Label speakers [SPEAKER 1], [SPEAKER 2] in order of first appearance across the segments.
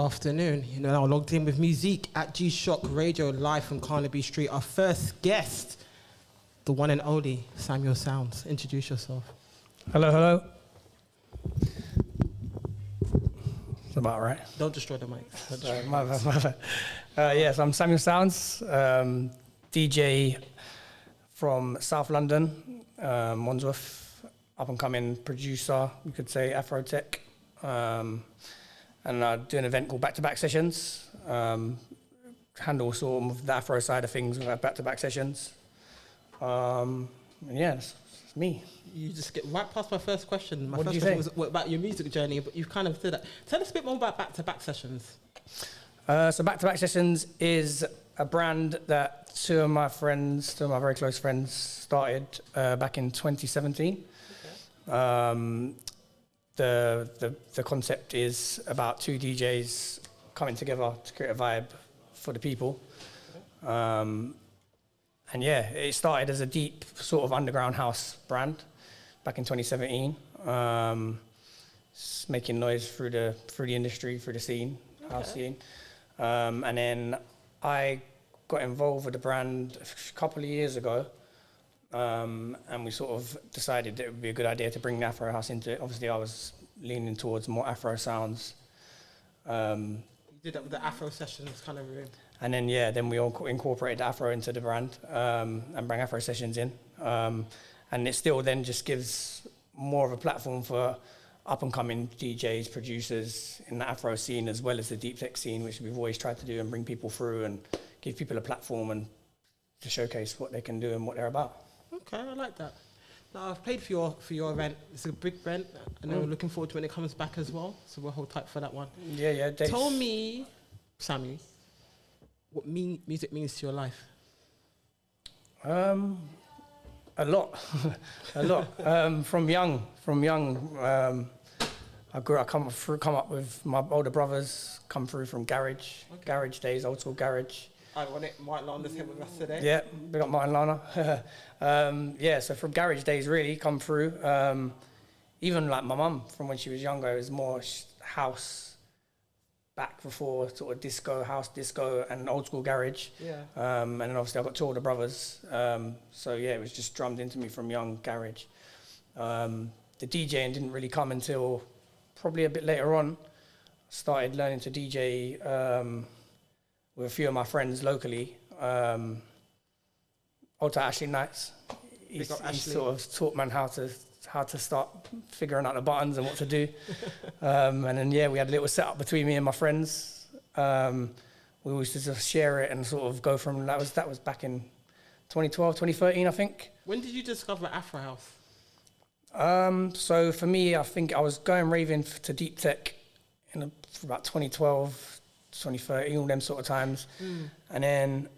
[SPEAKER 1] afternoon. You know, now logged in with Musique at G-Shock Radio, live from Carnaby Street. Our first guest, the one and only Samuel Sounds. Introduce yourself.
[SPEAKER 2] Hello, hello. That's about right.
[SPEAKER 1] Don't destroy the mic.
[SPEAKER 2] My bad. Yes, I'm Samuel Sounds, DJ from South London, Wandsworth, up-and-coming producer, you could say, Afrotech. And I do an event called Backtobacksessions. Handle sort of the Afro side of things with Back-to-Back Sessions. And yeah, that's me.
[SPEAKER 1] You just get right past my first question. My
[SPEAKER 2] What
[SPEAKER 1] first
[SPEAKER 2] did you
[SPEAKER 1] question was about your music journey, but you've kind of did that. Tell us a bit more about Back-to-Back Sessions.
[SPEAKER 2] So Back-to-Back Sessions is a brand that two of my very close friends, started back in 2017. Okay. The concept is about two DJs coming together to create a vibe for the people. And yeah, it started as a deep sort of underground house brand back in 2017. Making noise through the industry, through the scene, house scene. And then I got involved with the brand a couple of years ago. And we sort of decided that it would be a good idea to bring the Afro house into it. Obviously, I was leaning towards more Afro sounds.
[SPEAKER 1] You did that with the Afro Sessions kind of room.
[SPEAKER 2] And then, then we all incorporated the Afro into the brand and bring Afro Sessions in. And it still then just gives more of a platform for up-and-coming DJs, producers in the Afro scene, as well as the deep tech scene, which we've always tried to do and bring people through and give people a platform and to showcase what they can do and what they're about.
[SPEAKER 1] Okay, I like that. Now, I've played for your event. It's a big event, and we're looking forward to when it comes back as well. So we'll hold tight for that one.
[SPEAKER 2] Yeah.
[SPEAKER 1] Tell me, Sammy, what music means to your life.
[SPEAKER 2] A lot, a lot. From young, I come up with my older brothers. Come through from garage days, old school garage.
[SPEAKER 1] I want it. Martin Lana's here with us today.
[SPEAKER 2] Yeah, big up Martin Lana. So from garage days really come through. Even like my mum from when she was younger, it was more house back before sort of house disco and old school garage. Yeah. And then obviously I've got two older brothers. So yeah, it was just drummed into me from young garage. The DJing didn't really come until probably a bit later on. Started learning to DJ with a few of my friends locally. Alta Ashley Knights. He sort of taught man how to start figuring out the buttons and what to do. And then we had a little setup between me and my friends. We always just share it and sort of go from that was back in 2012, 2013, I think.
[SPEAKER 1] When did you discover Afro House?
[SPEAKER 2] So for me, I think I was going raving to deep tech for about 2012, 2013, all them sort of times. And then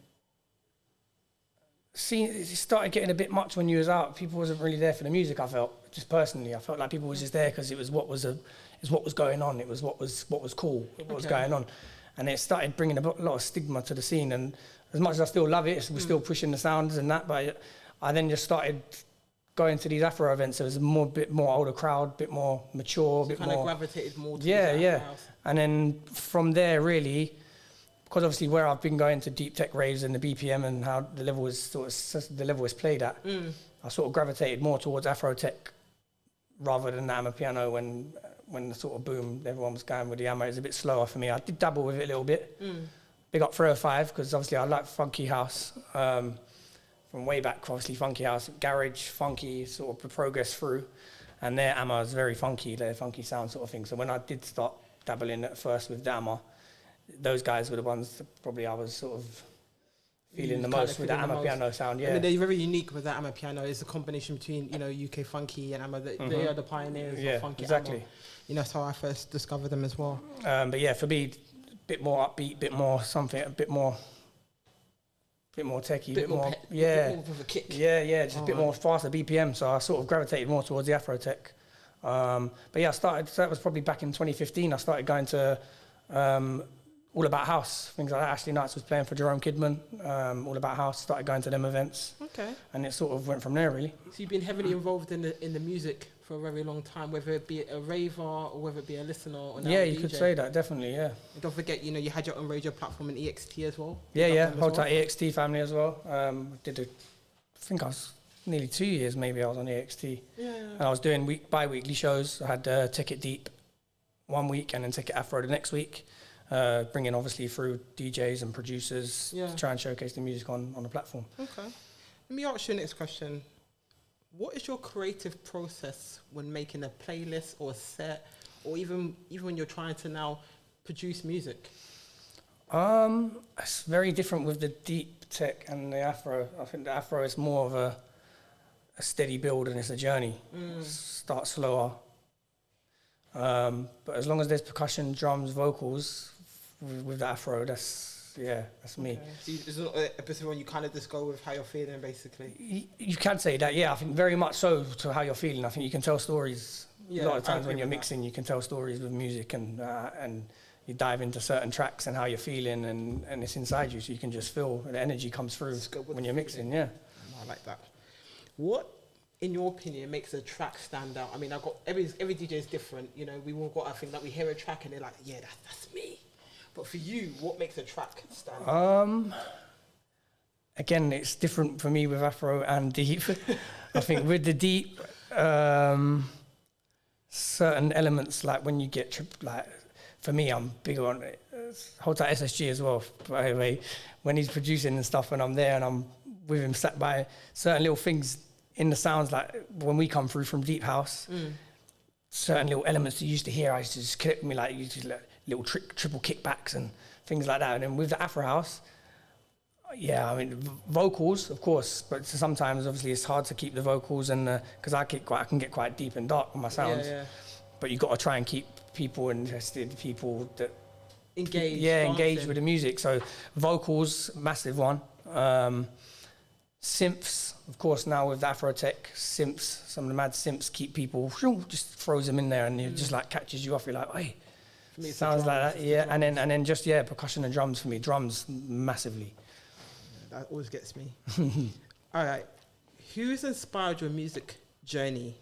[SPEAKER 2] it started getting a bit much when you was out. People wasn't really there for the music, I felt, just personally. I felt like people was just there because it was what was going on. It was what was cool, what was going on. And it started bringing a lot of stigma to the scene. And as much as I still love it, we're still pushing the sounds and that, but I then just started going to these Afro events. There was a bit more older crowd, bit more mature,
[SPEAKER 1] so
[SPEAKER 2] bit more.
[SPEAKER 1] Kind of gravitated more to
[SPEAKER 2] the house. And then from there, really, because obviously where I've been going to deep tech raves and the BPM and how the level was played at, I sort of gravitated more towards Afrotech rather than the Amapiano when the sort of boom, everyone was going with the Ama. It was a bit slower for me. I did dabble with it a little bit. Big up 305 because obviously I like funky house. From way back, obviously funky house, garage, funky, sort of progress through. And their Ama is very funky, their funky sound sort of thing. So when I did start dabbling at first with the Ama, those guys were the ones that probably I was sort of feeling the most with the Amapiano sound, yeah.
[SPEAKER 1] I mean, they're very unique with that Amapiano. It's a combination between, UK funky and Ama. They are the pioneers of funky
[SPEAKER 2] exactly.
[SPEAKER 1] Ama. That's how I first discovered them as well.
[SPEAKER 2] But yeah, for me, a bit more upbeat, bit more something, a bit more techie, bit more
[SPEAKER 1] of a kick.
[SPEAKER 2] Yeah, just a bit more faster BPM. So I sort of gravitated more towards the Afrotech. But yeah, that was probably back in 2015. I started going to all about house, things like that. Ashley Knights was playing for Jerome Kidman, all about house, started going to them events.
[SPEAKER 1] Okay.
[SPEAKER 2] And it sort of went from there, really.
[SPEAKER 1] So you've been heavily involved in the music for a very long time, whether it be a raver or whether it be a listener or now
[SPEAKER 2] Yeah,
[SPEAKER 1] a
[SPEAKER 2] you
[SPEAKER 1] DJ.
[SPEAKER 2] could say that, definitely, yeah.
[SPEAKER 1] And don't forget, you know, you had your own radio platform in EXT as well.
[SPEAKER 2] Yeah, whole time EXT family as well. I think I was nearly 2 years maybe I was on EXT.
[SPEAKER 1] Yeah.
[SPEAKER 2] And I was doing bi-weekly shows. I had Take It Deep one week and then Take It Afro the next week. Bringing obviously through DJs and producers to try and showcase the music on the platform.
[SPEAKER 1] Okay. Let me ask you the next question. What is your creative process when making a playlist or a set, or even when you're trying to now produce music?
[SPEAKER 2] It's very different with the deep tech and the Afro. I think the Afro is more of a steady build and it's a journey. Start slower. But as long as there's percussion, drums, vocals with the Afro, that's me.
[SPEAKER 1] Okay. So is it a episode when you kind of just go with how you're feeling, basically?
[SPEAKER 2] You can say that, yeah. I think very much so to how you're feeling. I think you can tell stories. A lot of times when you're mixing, you can tell stories with music and you dive into certain tracks and how you're feeling and it's inside you, so you can just feel the energy comes through when you're mixing, yeah.
[SPEAKER 1] I like that. What, in your opinion, makes a track stand out? I mean, I've got every DJ is different. You know, we all got, I think, that we hear a track and they're like, yeah, that's me. But for you, what makes a track stand out?
[SPEAKER 2] Again, it's different for me with Afro and deep. I think with the deep, certain elements, like when you get, for me, I'm bigger on it. Hold tight SSG as well, by the way. When he's producing and stuff and I'm there and I'm with him sat by, certain little things in the sounds, like when we come through from deep house, certain little elements you used to hear, I used to just clip me, like you just little triple kickbacks and things like that. And then with the Afro house, yeah, I mean vocals, of course, but sometimes obviously it's hard to keep the vocals and because I can get quite deep and dark with my sounds. But you got to try and keep people interested, people that engage with the music. So vocals, massive one. Synths, of course, now with the Afro tech, synths, some of the mad synths keep people, just throws them in there and it just like catches you off. You're like, hey, sounds like that, yeah. And then just percussion and drums for me, drums massively.
[SPEAKER 1] Yeah, that always gets me. All right, who's inspired your music journey?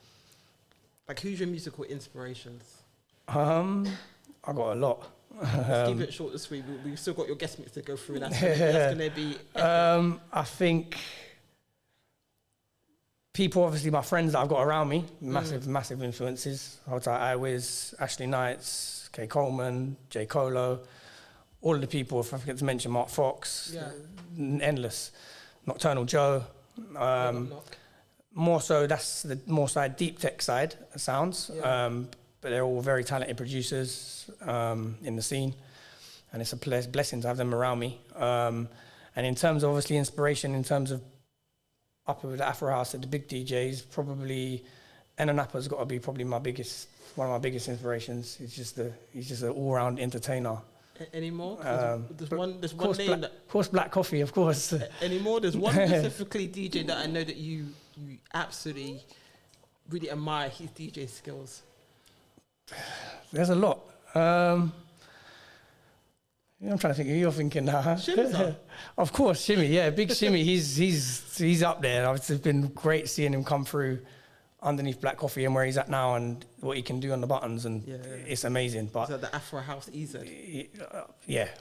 [SPEAKER 1] Like, who's your musical inspirations?
[SPEAKER 2] I got a lot.
[SPEAKER 1] Let's keep it short and sweet. We've still got your guest mix to go through, and that's going to be.
[SPEAKER 2] I think people, obviously, my friends that I've got around me, massive influences. I Wiz, Ashley Knights, K Coleman, J Colo, all of the people. If I forget to mention Mark Fox, endless. Nocturnal Joe. More so, that's the more side deep tech side sounds. But they're all very talented producers in the scene, and it's a blessing to have them around me. And in terms of obviously inspiration, in terms of up with the Afro House at the big DJs, probably Eno Nappa's got to be probably one of my biggest inspirations. He's just an all-round entertainer.
[SPEAKER 1] Any more? There's one name
[SPEAKER 2] of course, Black Coffee, of course.
[SPEAKER 1] Any more? There's one specifically DJ that I know that you absolutely really admire his DJ skills.
[SPEAKER 2] There's a lot. I'm trying to think who you're thinking now.
[SPEAKER 1] Shimza.
[SPEAKER 2] Of course, Shimmy. Yeah, big Shimmy. He's up there. It's been great seeing him come through underneath Black Coffee and where he's at now and what he can do on the buttons, and it's amazing. But
[SPEAKER 1] is that the Afro House EZ?
[SPEAKER 2] He's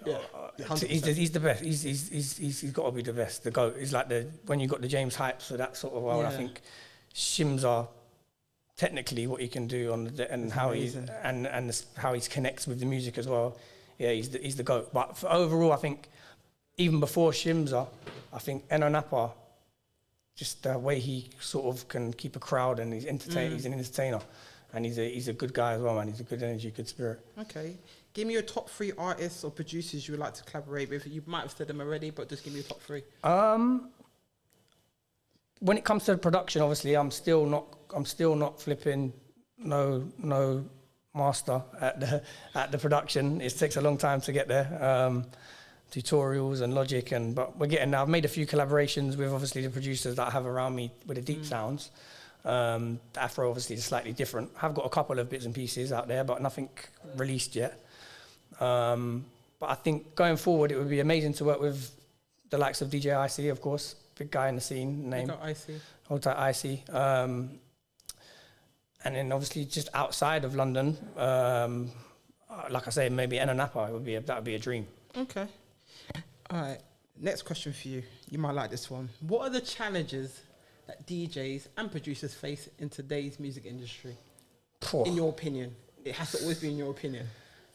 [SPEAKER 2] the best. He's got to be the best. The GOAT. He's like when you got the James Hypes for that sort of world. I think Shimza, technically what he can do and how how he connects with the music as well. Yeah, he's the GOAT. But overall, I think even before Shimza, I think Eno Nappa, just the way he sort of can keep a crowd and he's he's an entertainer, and he's a good guy as well, man. He's a good energy, good spirit.
[SPEAKER 1] Okay, give me your top 3 artists or producers you would like to collaborate with. You might have said them already, but just give me your top 3.
[SPEAKER 2] When it comes to the production, obviously, I'm still not flipping no master at the production. It takes a long time to get there. Tutorials and logic, but we're getting there. I've made a few collaborations with obviously the producers that I have around me with the deep sounds. The Afro obviously is slightly different. I've got a couple of bits and pieces out there, but nothing released yet. But But I think going forward, it would be amazing to work with the likes of DJ IC, of course, big guy in the scene, name.
[SPEAKER 1] Big up IC.
[SPEAKER 2] Hold tight IC. And then obviously just outside of London, like I say, maybe Napa, that would be a dream.
[SPEAKER 1] Okay. All right. Next question for you. You might like this one. What are the challenges that DJs and producers face in today's music industry? In your opinion, it has to always be in your opinion.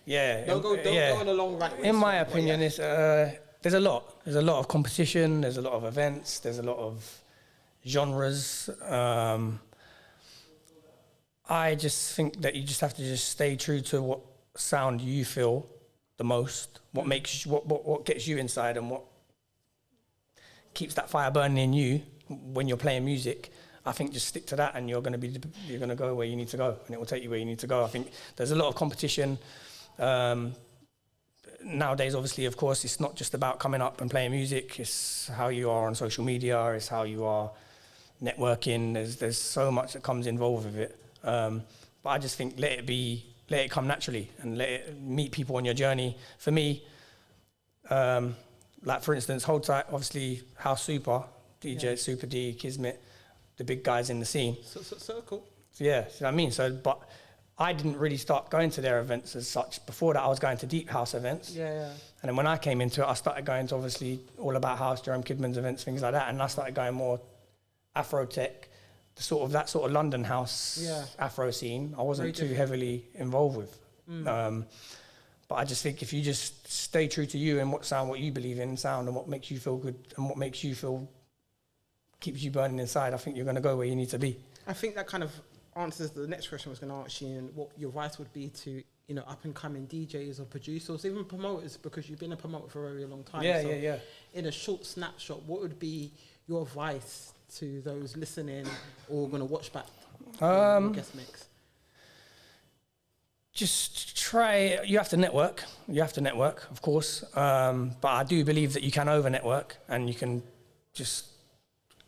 [SPEAKER 2] Yeah.
[SPEAKER 1] Don't go on a long rant.
[SPEAKER 2] In my opinion, it's there's a lot. There's a lot of competition. There's a lot of events. There's a lot of genres. I just think that you just have to just stay true to what sound you feel the most. What makes what gets you inside and what keeps that fire burning in you when you're playing music. I think just stick to that, and you're going to go where you need to go, and it will take you where you need to go. I think there's a lot of competition nowadays. Obviously, of course, it's not just about coming up and playing music. It's how you are on social media. It's how you are networking. There's so much that comes involved with it. But I just think let it come naturally, and let it meet people on your journey. For me, like for instance, Hold Tight, obviously House Super, DJ Super D, Kismet, the big guys in the scene.
[SPEAKER 1] So cool.
[SPEAKER 2] So yeah, see what I mean? But I didn't really start going to their events as such. Before that, I was going to deep house events.
[SPEAKER 1] Yeah.
[SPEAKER 2] And then when I came into it, I started going to obviously All About House, Jerome Kidman's events, things like that. And I started going more Afro tech, that sort of London house Afro scene. I wasn't too heavily involved with. But I just think if you just stay true to you and what you believe in sound and what makes you feel good and what makes you feel keeps you burning inside, I think you're going to go where you need to be.
[SPEAKER 1] I think that kind of answers the next question I was going to ask you, and what your advice would be to, up and coming DJs or producers, even promoters, because you've been a promoter for a very long time.
[SPEAKER 2] Yeah.
[SPEAKER 1] In a short snapshot, what would be your advice to those listening or going to watch back your guest mix? Just
[SPEAKER 2] try. You have to network, of course. But I do believe that you can over network, and you can just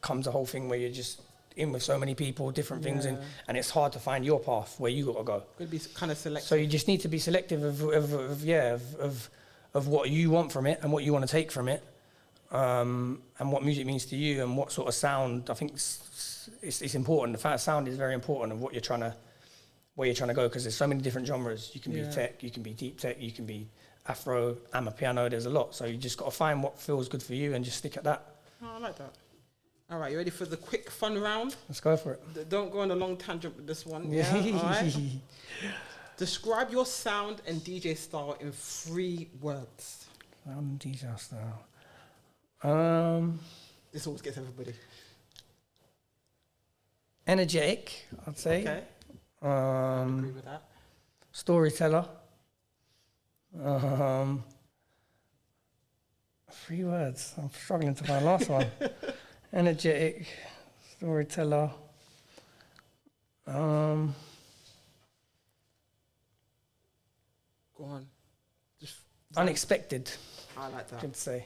[SPEAKER 2] comes a whole thing where you're just in with so many people, different things, and it's hard to find your path where you got to go.
[SPEAKER 1] Could be kind of selective.
[SPEAKER 2] So you just need to be selective of what you want from it and what you want to take from it, and what music means to you and what sort of sound. I think it's important. The fact sound is very important of what you're trying to. Where you're trying to go, because there's so many different genres. You can be tech, you can be deep tech, you can be Afro, Amapiano. There's a lot, so you just got to find what feels good for you and just stick at that.
[SPEAKER 1] Oh, I like that. All right, you ready for the quick fun round?
[SPEAKER 2] Let's go for it.
[SPEAKER 1] Don't go on a long tangent with this one. Yeah. All right. Describe your sound and DJ style in 3 words.
[SPEAKER 2] Sound and DJ style.
[SPEAKER 1] This always gets everybody.
[SPEAKER 2] Energetic, I'd say.
[SPEAKER 1] Okay. I agree with that.
[SPEAKER 2] Storyteller. 3 words. I'm struggling to find the last one. Energetic, storyteller.
[SPEAKER 1] Go on.
[SPEAKER 2] Unexpected.
[SPEAKER 1] I like that.
[SPEAKER 2] Good to say.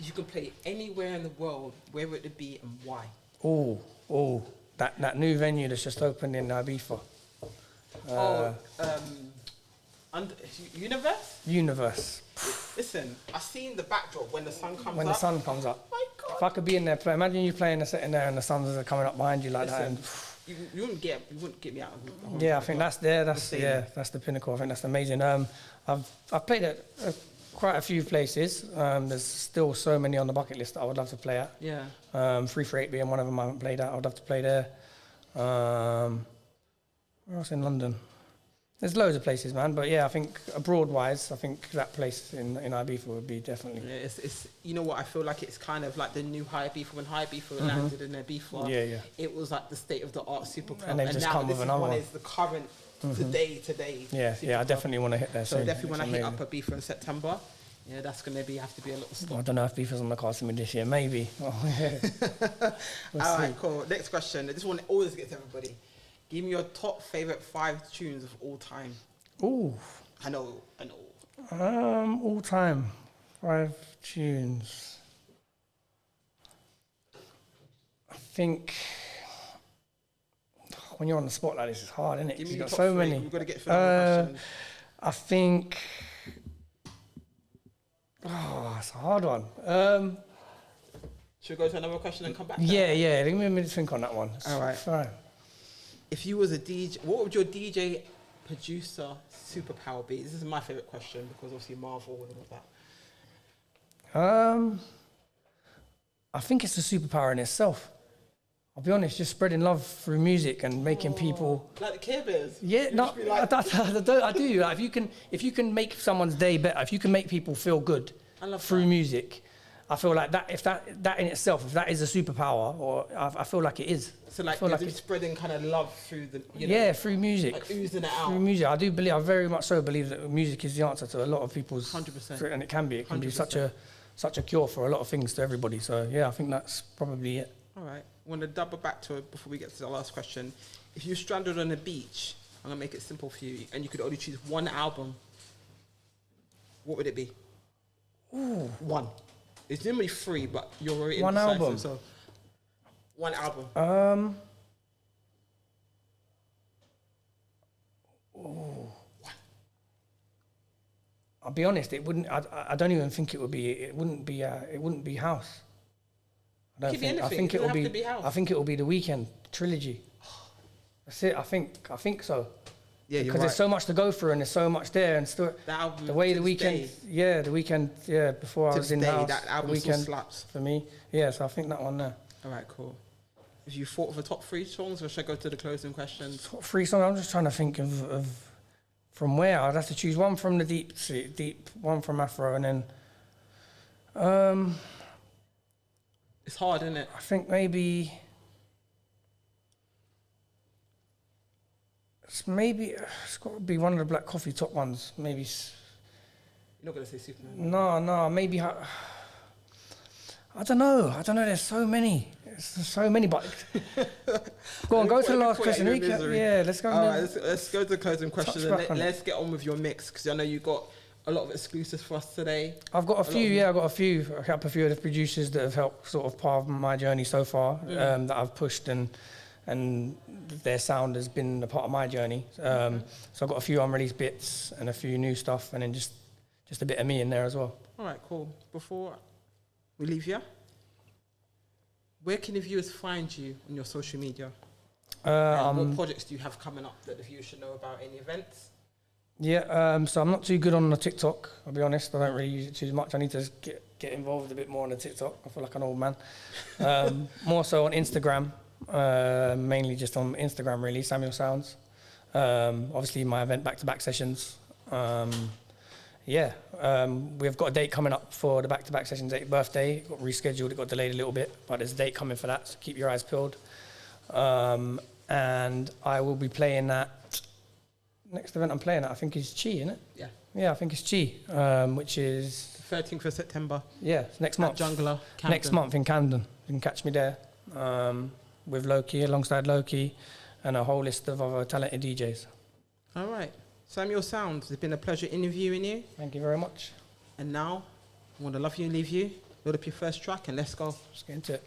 [SPEAKER 1] You could play anywhere in the world. Where would it be and why?
[SPEAKER 2] Oh. That new venue that's just opened in Ibiza. Universe.
[SPEAKER 1] Listen, I seen the backdrop when the sun comes up.
[SPEAKER 2] When the sun comes up.
[SPEAKER 1] My God.
[SPEAKER 2] If I could be in there, imagine you playing a setting there and the suns are coming up behind you like that. And
[SPEAKER 1] you wouldn't get me out of the
[SPEAKER 2] yeah, I think that's the pinnacle. I think that's amazing. I've played at quite a few places. There's still so many on the bucket list that I would love to play at.
[SPEAKER 1] Yeah.
[SPEAKER 2] 338 being one of them I haven't played at. I would love to play there. Where else in London? There's loads of places, man. But yeah, I think abroad-wise, I think that place in Ibiza would be definitely.
[SPEAKER 1] Yeah, it's you know what, I feel like it's kind of like the new High Ibiza. When High Ibiza landed in Ibiza, it was like the state-of-the-art super club.
[SPEAKER 2] And they've just come with another one.
[SPEAKER 1] Is the current today.
[SPEAKER 2] Yeah, I definitely want to hit there.
[SPEAKER 1] So definitely when I hit up Ibiza in September, yeah, that's going to have to be a little stop.
[SPEAKER 2] I don't know if Ibiza's on the cards for me this year. Maybe.
[SPEAKER 1] All right, cool. Next question. This one always gets everybody. Give me your top favourite 5 tunes of all time.
[SPEAKER 2] Ooh.
[SPEAKER 1] I know.
[SPEAKER 2] All time 5 tunes. I think when you're on the spot like this, it's hard, isn't it?
[SPEAKER 1] Give me
[SPEAKER 2] You've got
[SPEAKER 1] top
[SPEAKER 2] so
[SPEAKER 1] 3.
[SPEAKER 2] many.
[SPEAKER 1] We've got to get through the questions.
[SPEAKER 2] I think That's a hard one.
[SPEAKER 1] Should we go to another question and come back?
[SPEAKER 2] Yeah. Let me think on that one.
[SPEAKER 1] All right.
[SPEAKER 2] Fine.
[SPEAKER 1] If you was a DJ, what would your DJ producer superpower be? This is my favorite question because obviously Marvel and all of that.
[SPEAKER 2] I think it's a superpower in itself. I'll be honest, just spreading love through music and making people.
[SPEAKER 1] Like the Care Bears.
[SPEAKER 2] Yeah, no, I do. Like, if you can make someone's day better, if you can make people feel good through music, I feel like that. If that in itself, if that is a superpower, or I feel like it is.
[SPEAKER 1] So like, spreading kind of love through the.
[SPEAKER 2] Through music.
[SPEAKER 1] Like oozing it out.
[SPEAKER 2] Through music, I very much so believe that music is the answer to a lot of people's.
[SPEAKER 1] 100%.
[SPEAKER 2] And it can be
[SPEAKER 1] 100%.
[SPEAKER 2] such a cure for a lot of things to everybody. So yeah, I think that's probably it.
[SPEAKER 1] All right. I want to double back to it before we get to the last question. If you stranded on a beach, I'm going to make it simple for you, and you could only choose one album, what would it be?
[SPEAKER 2] Ooh.
[SPEAKER 1] One. It's normally 3, but you're already
[SPEAKER 2] one album.
[SPEAKER 1] So one album.
[SPEAKER 2] I'll be honest. It wouldn't. I don't even think it would be. It wouldn't be house. I think it will be. I think it will be the Weekend trilogy. That's it. I think so.
[SPEAKER 1] Yeah,
[SPEAKER 2] because there's so much to go through and there's so much there and still the way the Weekend. Yeah, the Weekend. Yeah, before I was in the house.
[SPEAKER 1] That album
[SPEAKER 2] the Weekend
[SPEAKER 1] still slaps
[SPEAKER 2] for me. Yeah, so I think that one there.
[SPEAKER 1] All right, cool. Have you thought of the top 3 songs, or should I go to the closing questions?
[SPEAKER 2] Top 3 songs. I'm just trying to think of from where I'd have to choose one from the deep, one from Afro, and then.
[SPEAKER 1] It's hard, isn't it?
[SPEAKER 2] I think maybe it's got to be one of the Black Coffee top ones. Maybe.
[SPEAKER 1] You're not gonna say Superman.
[SPEAKER 2] No. Maybe. I don't know. There's so many. But go on. Go to the last question. Let's go.
[SPEAKER 1] All right, let's go to the closing question. Let's get on with your mix, because I know you got a lot of exclusives for us today.
[SPEAKER 2] I've got a few. I've got a few. I help a few of the producers that have helped sort of part of my journey so far. That I've pushed and their sound has been a part of my journey. So I've got a few unreleased bits and a few new stuff, and then just a bit of me in there as well.
[SPEAKER 1] All right, cool. Before we leave here, where can the viewers find you on your social media? What projects do you have coming up that the viewers should know about? Any events?
[SPEAKER 2] Yeah, so I'm not too good on the TikTok, I'll be honest. I don't really use it too much. I need to get involved a bit more on the TikTok. I feel like an old man. More so on Instagram, mainly just on Instagram, really, Samuel Sounds. Obviously, my event, Backtobacksessions. We've got a date coming up for the Backtobacksessions 8th birthday. It got rescheduled, it got delayed a little bit, but there's a date coming for that, so keep your eyes peeled. And I will be playing that. Next event I'm playing at, I think, is Chi, isn't it?
[SPEAKER 1] Yeah.
[SPEAKER 2] Yeah, I think it's Chi, which is
[SPEAKER 1] 13th of September.
[SPEAKER 2] Yeah, it's next month.
[SPEAKER 1] Jungler, Camden.
[SPEAKER 2] Next month in Camden. You can catch me there with Loki, alongside Loki, and a whole list of other talented DJs.
[SPEAKER 1] All right. Samuel Sounds, it's been a pleasure interviewing you.
[SPEAKER 2] Thank you very much.
[SPEAKER 1] And now, I want to love you and leave you. Load up your first track and let's go.
[SPEAKER 2] Let's get into it.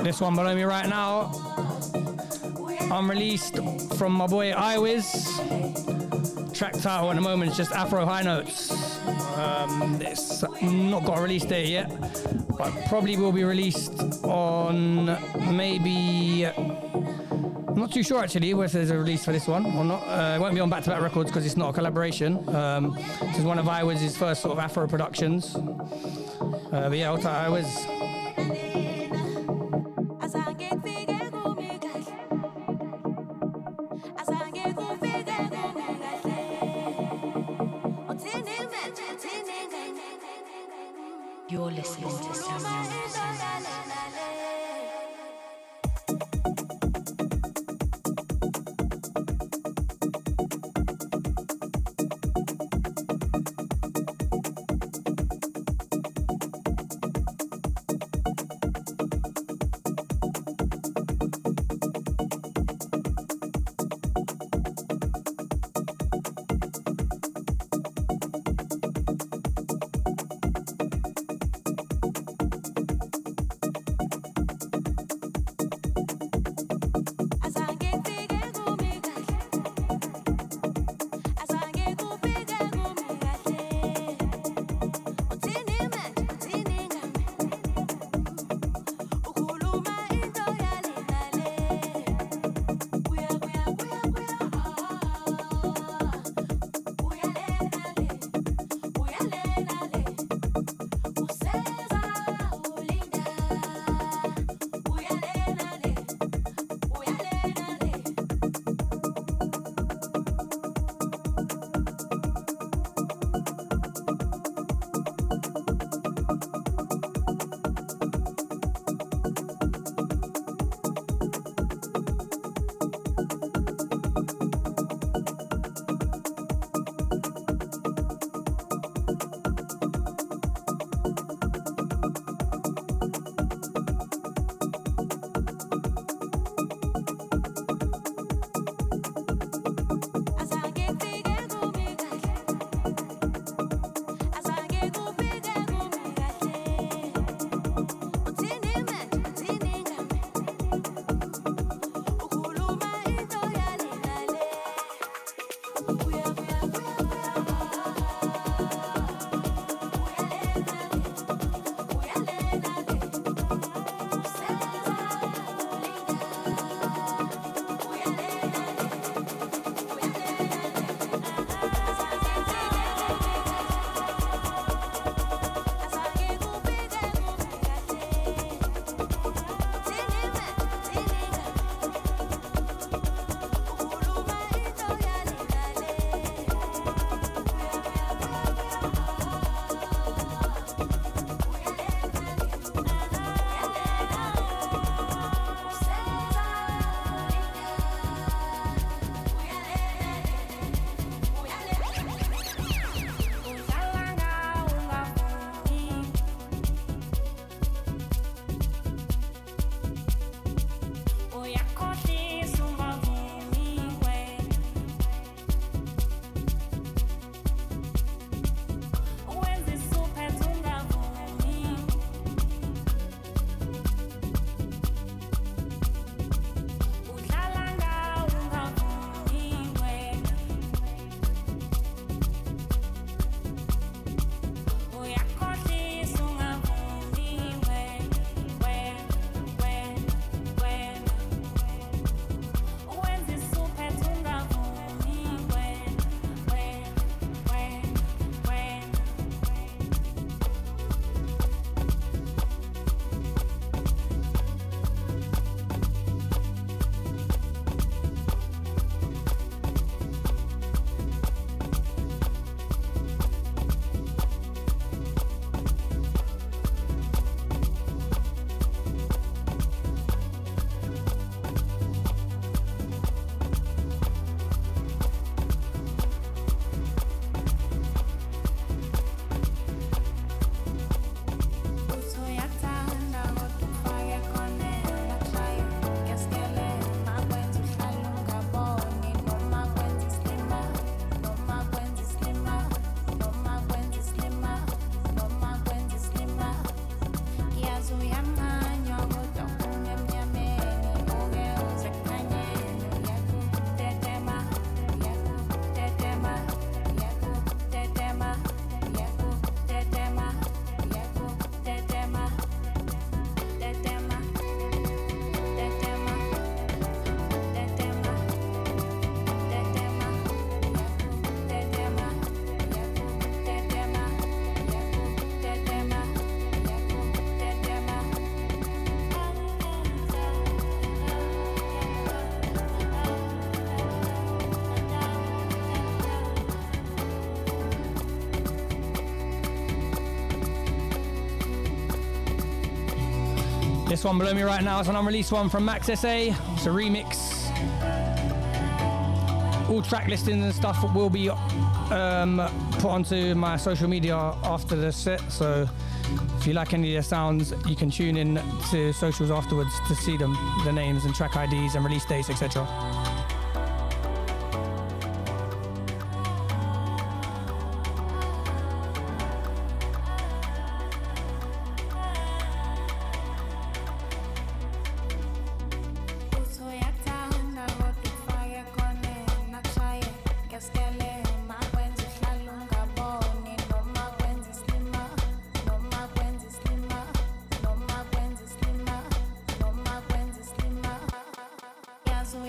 [SPEAKER 2] This one below me right now, unreleased from my boy Iwiz. Track title at the moment is just Afro High Notes. It's not got a release date yet, but probably will be released on maybe... I'm not too sure actually whether there's a release for this one or not. It won't be on Back-to-Back Records because it's not a collaboration. This is one of Iwiz's first sort of Afro productions. But yeah, hold tight, Iwiz.
[SPEAKER 3] You're listening to Samuel Sounds.
[SPEAKER 2] This one below me right now is an unreleased one from Max SA. It's a remix. All track listings and stuff will be put onto my social media after the set. So if you like any of the sounds, you can tune in to socials afterwards to see them, the names and track IDs and release dates, etc.
[SPEAKER 4] So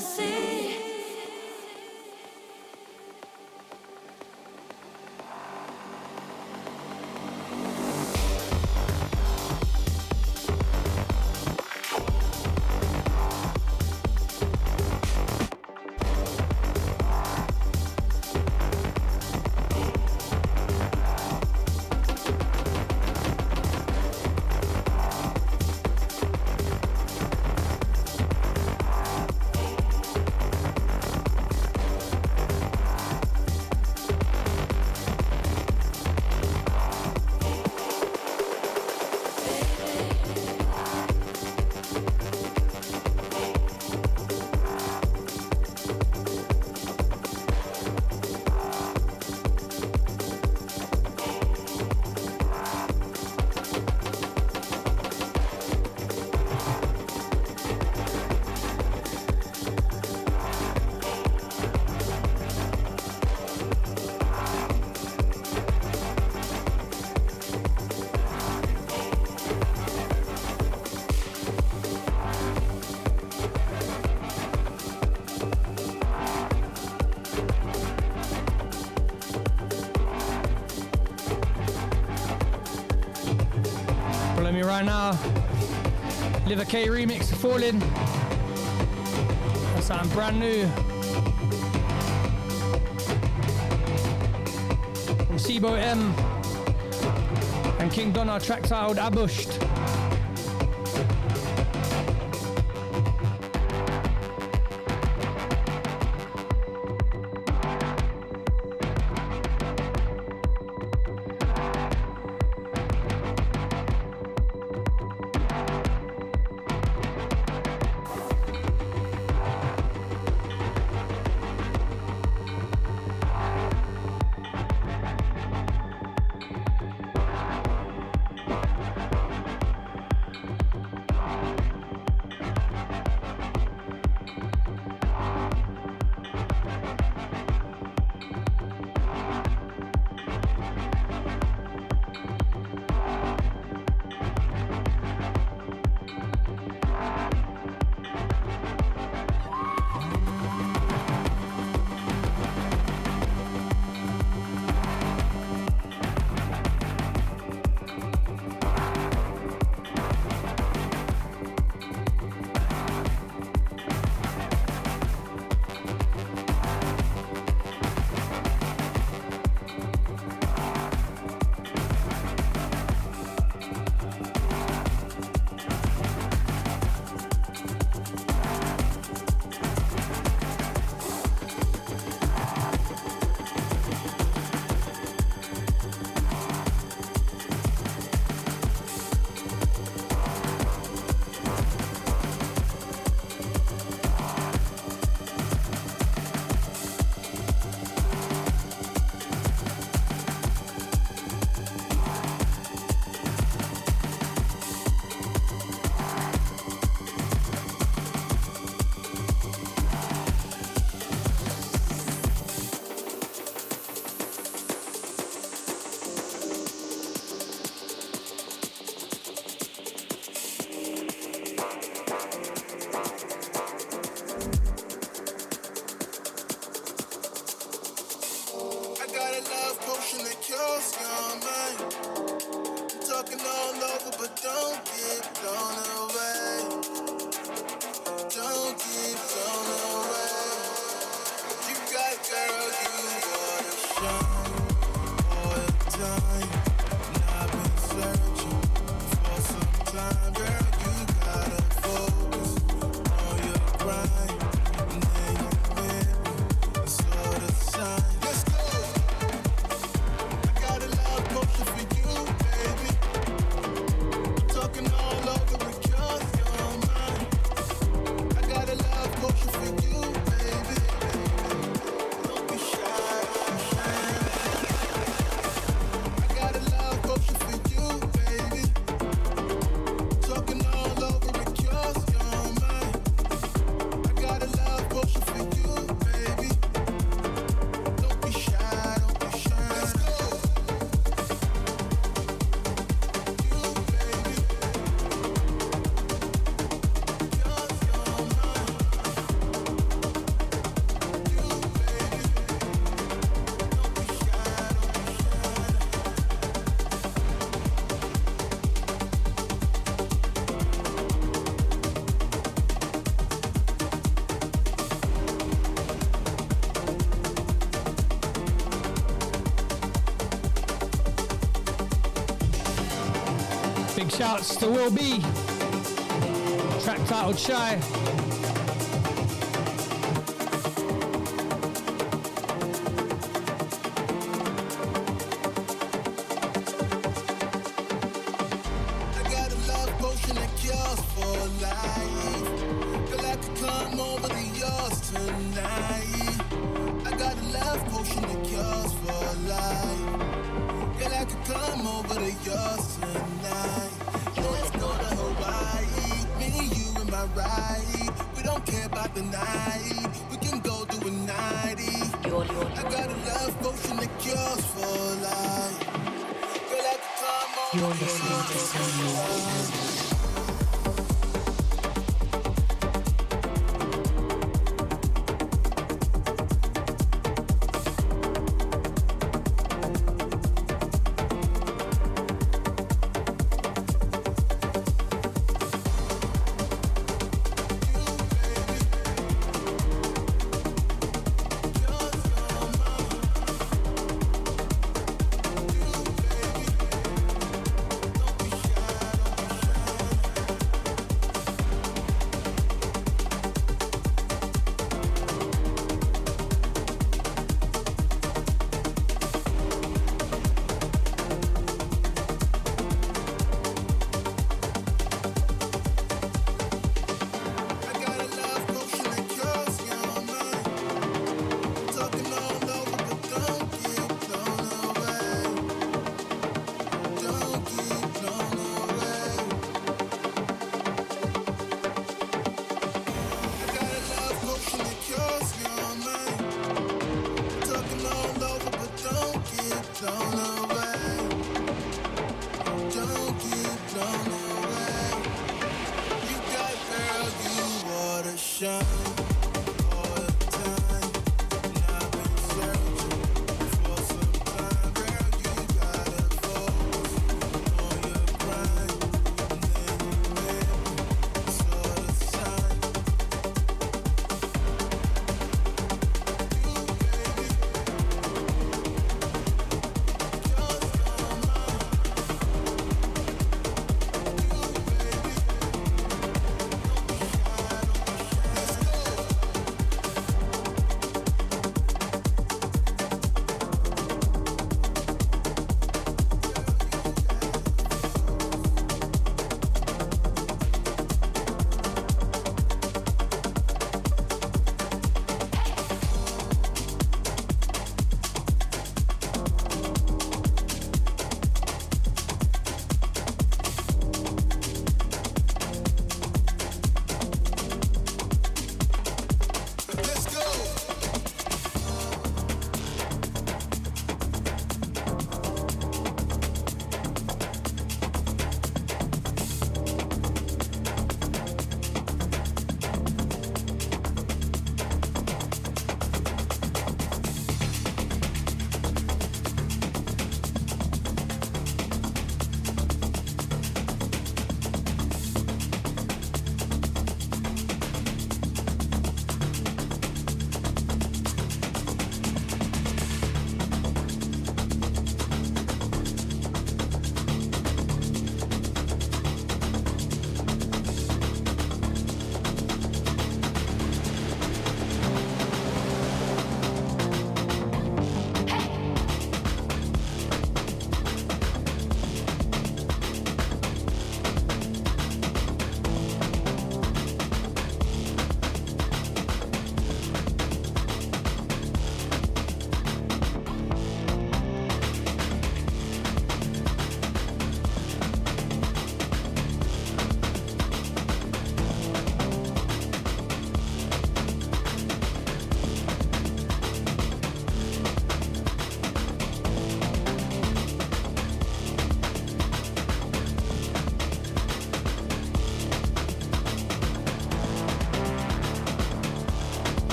[SPEAKER 4] see.
[SPEAKER 2] Follow me right now. Liver K remix, Falling. That's something brand new. From Sibo M and King Donna, track titled Abushed. Big shouts to Will B. Track titled Shy.
[SPEAKER 3] You're listening to Samuel Sounds.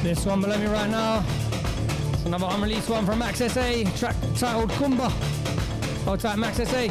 [SPEAKER 2] This one below me right now. It's another unreleased one from Max SA, track titled Kumba. Hold tight, Max SA.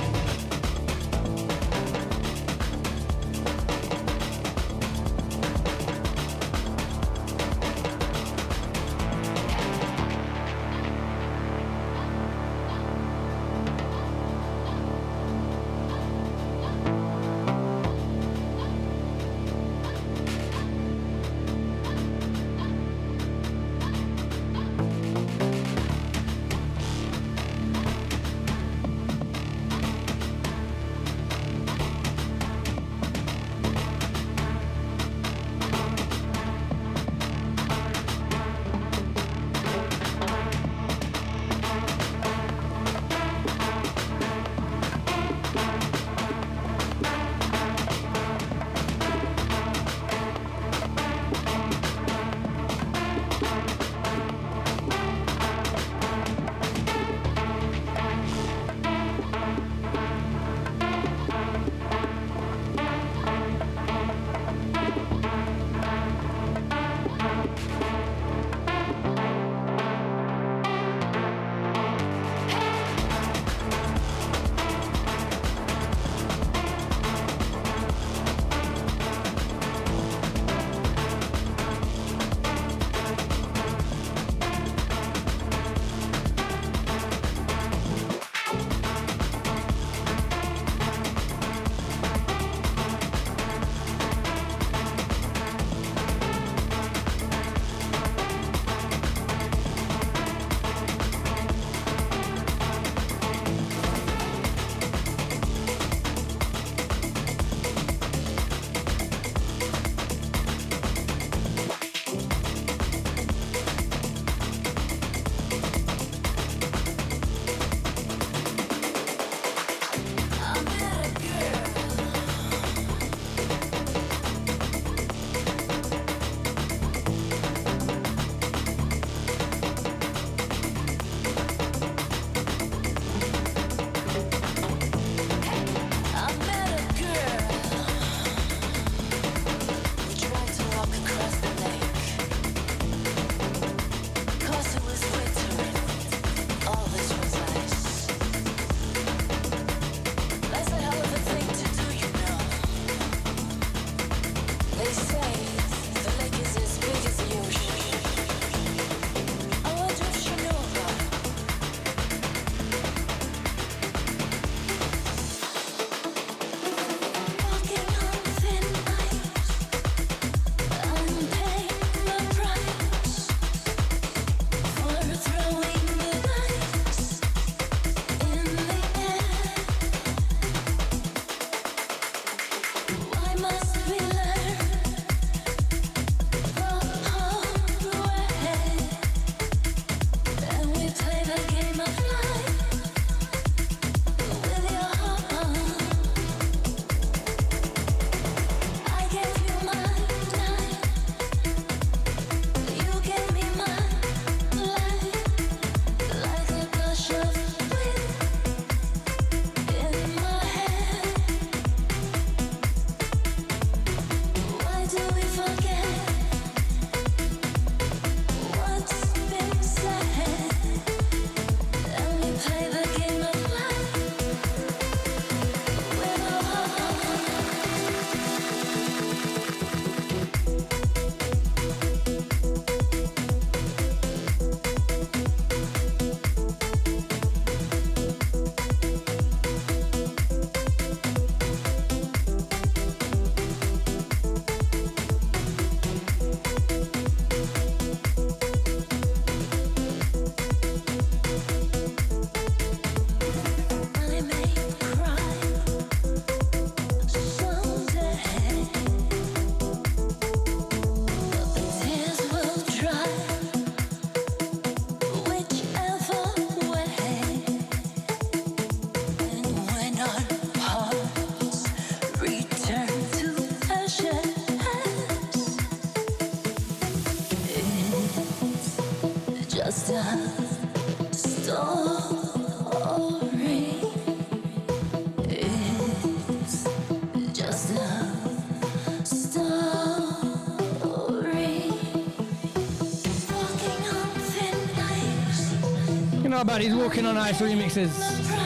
[SPEAKER 2] know about these Walking on Ice remixes?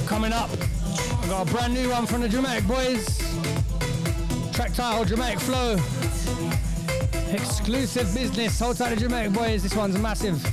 [SPEAKER 2] Coming up, I've got a brand new one from the Dramatic Boys. Track title, Dramatic Flow. Exclusive business, hold tight the Dramatic Boys, this one's massive.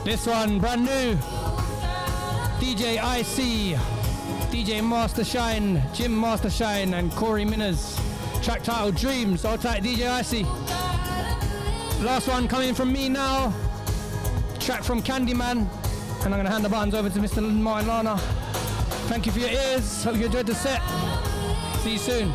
[SPEAKER 2] This one, brand new. DJ IC, DJ Master Shine, Jim Master Shine, and Corey Minners. Track title Dreams. All tight, DJ IC. Last one coming from me now. Track from Candyman. And I'm going to hand the buttons over to Mr. Martin Lana. Thank you for your ears. Hope you enjoyed the set. See you soon.